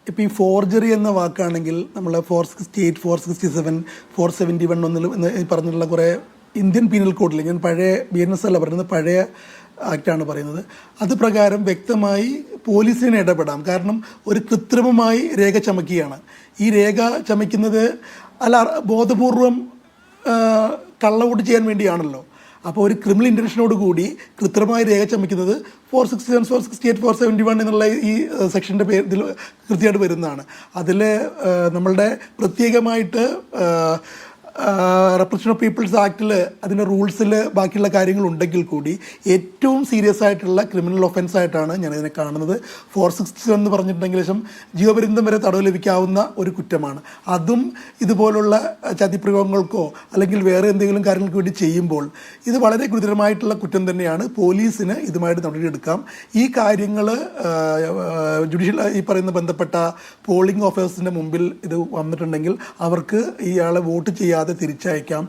ഇപ്പോൾ ഈ ഫോർജറി എന്ന വാക്കാണെങ്കിൽ നമ്മൾ 468, 467, 471 എന്ന് പറഞ്ഞിട്ടുള്ള കുറേ ഇന്ത്യൻ പീനൽ കോഡിൽ, ഞാൻ പഴയ BNS അല്ല പറയുന്നത്, പഴയ ആക്റ്റാണ് പറയുന്നത്. അത് പ്രകാരം വ്യക്തമായി പോലീസിന് ഇടപെടാം. കാരണം ഒരു കൃത്രിമമായി രേഖ ചമക്കുകയാണ്. ഈ രേഖ ചമയ്ക്കുന്നത് ബോധപൂർവം കള്ളവോട്ട് ചെയ്യാൻ വേണ്ടിയാണല്ലോ. അപ്പോൾ ഒരു ക്രിമിനൽ ഇൻറ്റൻഷനോട് കൂടി കൃത്രിമമായി രേഖ ചമയ്ക്കുന്നത് 467, 468, 471 എന്നുള്ള ഈ സെക്ഷൻ്റെ പേരിൽ കൃത്യമായിട്ട് വരുന്നതാണ്. അതിൽ നമ്മളുടെ പ്രത്യേകമായിട്ട് റെപ്രസെൻറ്റേഷൻ ഓഫ് പീപ്പിൾസ് ആക്ടിൽ അതിൻ്റെ റൂൾസിൽ ബാക്കിയുള്ള കാര്യങ്ങളുണ്ടെങ്കിൽ കൂടി ഏറ്റവും സീരിയസ് ആയിട്ടുള്ള ക്രിമിനൽ ഒഫൻസ് ആയിട്ടാണ് ഞാനിതിനെ കാണുന്നത്. 461 എന്ന് പറഞ്ഞിട്ടുണ്ടെങ്കിൽ ശേഷം ജീവപര്യന്തം വരെ തടവ് ലഭിക്കാവുന്ന ഒരു കുറ്റമാണ്. അതും ഇതുപോലുള്ള ചതിപ്രയോഗങ്ങൾക്കോ അല്ലെങ്കിൽ വേറെ എന്തെങ്കിലും കാര്യങ്ങൾക്ക് വേണ്ടി ചെയ്യുമ്പോൾ ഇത് വളരെ ഗുരുതരമായിട്ടുള്ള കുറ്റം തന്നെയാണ്. പോലീസിന് ഇതുമായിട്ട് നടപടിയെടുക്കാം. ഈ കാര്യങ്ങൾ ജുഡീഷ്യൽ ഈ പറയുന്ന ബന്ധപ്പെട്ട പോളിംഗ് ഓഫീസേഴ്സിൻ്റെ മുമ്പിൽ ഇത് വന്നിട്ടുണ്ടെങ്കിൽ അവർക്ക് ഇയാളെ വോട്ട് ചെയ്യാതെ തിരിച്ചയക്കാം.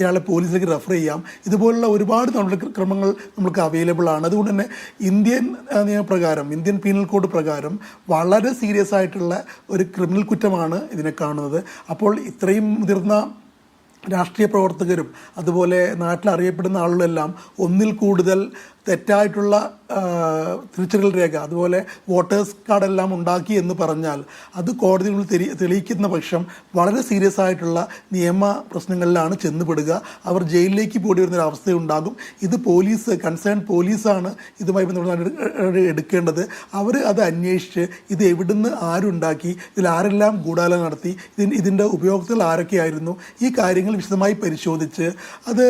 ഇയാളെ പോലീസിലേക്ക് റെഫർ ചെയ്യാം. ഇതുപോലുള്ള ഒരുപാട് നടപടിക്രമങ്ങൾ നമുക്ക് അവൈലബിൾ ആണ്. അതുകൊണ്ട് തന്നെ ഇന്ത്യൻ നിയമപ്രകാരം, ഇന്ത്യൻ പീനൽ കോഡ് പ്രകാരം വളരെ സീരിയസ് ആയിട്ടുള്ള ഒരു ക്രിമിനൽ കുറ്റമാണ് ഇതിനെ കാണുന്നത്. അപ്പോൾ ഇത്രയും മുതിർന്ന രാഷ്ട്രീയ പ്രവർത്തകരും അതുപോലെ നാട്ടിൽ അറിയപ്പെടുന്ന ആളുകളെല്ലാം ഒന്നിൽ കൂടുതൽ തെറ്റായിട്ടുള്ള തിരിച്ചറിയൽ രേഖ അതുപോലെ വോട്ടേഴ്സ് കാർഡെല്ലാം ഉണ്ടാക്കി എന്ന് പറഞ്ഞാൽ അത് കോടതിയിൽ തെളിയിക്കുന്ന പക്ഷം വളരെ സീരിയസ് ആയിട്ടുള്ള നിയമ പ്രശ്നങ്ങളിലാണ് ചെന്നുപെടുക. അവർ ജയിലിലേക്ക് പോടി വരുന്നൊരവസ്ഥയുണ്ടാകും. ഇത് കൺസേൺ പോലീസാണ് ഇതുമായി ബന്ധപ്പെട്ട് എടുക്കേണ്ടത്. അവർ അത് അന്വേഷിച്ച് ഇത് എവിടുന്ന് ആരുണ്ടാക്കി, ഇതിൽ ആരെല്ലാം ഗൂഢാലോചന നടത്തി, ഇതിൻ്റെ ഉപയോക്താക്കൾ ആരൊക്കെയായിരുന്നു, ഈ കാര്യങ്ങൾ വിശദമായി പരിശോധിച്ച് അത്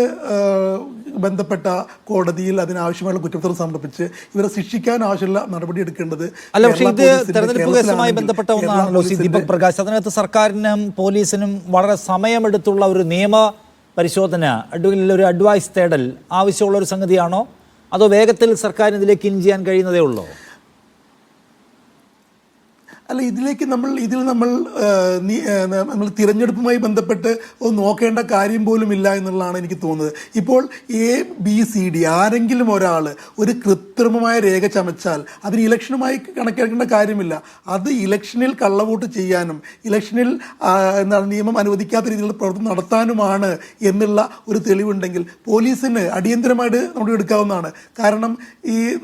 ബന്ധപ്പെട്ട കോടതിയിൽ അതിനാവശ്യമായ കുറ്റപത്രം സമർപ്പിച്ച് ഇവരെ ശിക്ഷിക്കാൻ ആവശ്യമുള്ള നടപടി എടുക്കേണ്ടത്. അല്ല, പക്ഷേ ഇത് തെരഞ്ഞെടുപ്പ് കേസുമായി ബന്ധപ്പെട്ട ഒന്നാണല്ലോ ദീപക് പ്രകാശ്. അതിനകത്ത് സർക്കാരിനും പോലീസിനും വളരെ സമയമെടുത്തുള്ള ഒരു നിയമ പരിശോധന, ഒരു അഡ്വൈസ് തേടൽ ആവശ്യമുള്ള ഒരു സംഗതിയാണോ, അതോ വേഗത്തിൽ സർക്കാരിന് ഇതിലേക്ക് ഇൻ ചെയ്യാൻ കഴിയുന്നതേ ഉള്ളൂ? അല്ല, ഇതിൽ നമ്മൾ തിരഞ്ഞെടുപ്പുമായി ബന്ധപ്പെട്ട് നോക്കേണ്ട കാര്യം പോലും ഇല്ല എന്നുള്ളതാണ് എനിക്ക് തോന്നുന്നത്. ഇപ്പോൾ ABCD ആരെങ്കിലും ഒരാൾ ഒരു കൃത്രിമമായ രേഖ ചമച്ചാൽ അതിന് ഇലക്ഷനുമായി കണക്കാക്കേണ്ട കാര്യമില്ല. അത് ഇലക്ഷനിൽ കള്ളവോട്ട് ചെയ്യാനും ഇലക്ഷനിൽ നിയമം അനുവദിക്കാത്ത രീതിയിലുള്ള പ്രവർത്തനം നടത്താനുമാണ് എന്നുള്ള ഒരു തെളിവുണ്ടെങ്കിൽ പോലീസിന് അടിയന്തരമായിട്ട് നമ്മൾ എടുക്കാവുന്നതാണ്. കാരണം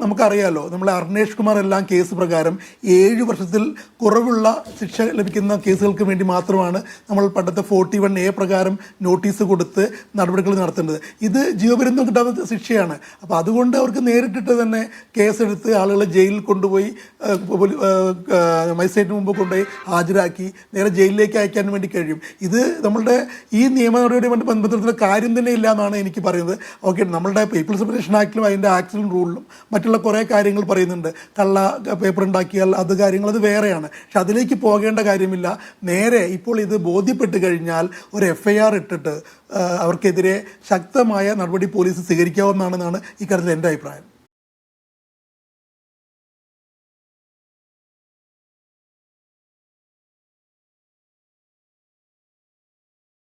നമുക്കറിയാലോ, നമ്മളെ അർണേഷ് കുമാർ എല്ലാം കേസ് പ്രകാരം 7 വർഷത്തിൽ കുറവുള്ള ശിക്ഷ ലഭിക്കുന്ന കേസുകൾക്ക് വേണ്ടി മാത്രമാണ് നമ്മൾ പണ്ടത്തെ 41A പ്രകാരം നോട്ടീസ് കൊടുത്ത് നടപടികൾ നടത്തേണ്ടത്. ഇത് ജീവപര്യന്തം കിട്ടാത്ത ശിക്ഷയാണ്. അപ്പോൾ അതുകൊണ്ട് അവർക്ക് നേരിട്ടിട്ട് തന്നെ കേസെടുത്ത് ആളുകളെ ജയിലിൽ കൊണ്ടുപോയി മജിസ്ട്രേറ്റിന് മുമ്പ് കൊണ്ടുപോയി ഹാജരാക്കി നേരെ ജയിലിലേക്ക് അയക്കാൻ വേണ്ടി കഴിയും. ഇത് നമ്മളുടെ ഈ നിയമ നടപടിയുമായി ബന്ധപ്പെട്ടുള്ള കാര്യം തന്നെ ഇല്ല എന്നാണ് എനിക്ക് പറയുന്നത്. ഓക്കെ, നമ്മളുടെ പീപ്പിൾസ് സെപ്പറേഷൻ ആക്ടിലും അതിൻ്റെ ആക്സിഡൻറ്റ് റൂളിലും മറ്റുള്ള കുറേ കാര്യങ്ങൾ പറയുന്നുണ്ട്. കള്ള പേപ്പർ ഉണ്ടാക്കിയാൽ അത് കാര്യങ്ങൾ അത് വേറെയാണ്. പക്ഷെ അതിലേക്ക് പോകേണ്ട കാര്യമില്ല. നേരെ ഇപ്പോൾ ഇത് ബോധ്യപ്പെട്ട് കഴിഞ്ഞാൽ ഒരു FIR ഇട്ടിട്ട് അവർക്കെതിരെ ശക്തമായ നടപടി പോലീസ് സ്വീകരിക്കാവുന്നതാണെന്നാണ് ഇക്കാര്യത്തിൽ എൻ്റെ അഭിപ്രായം.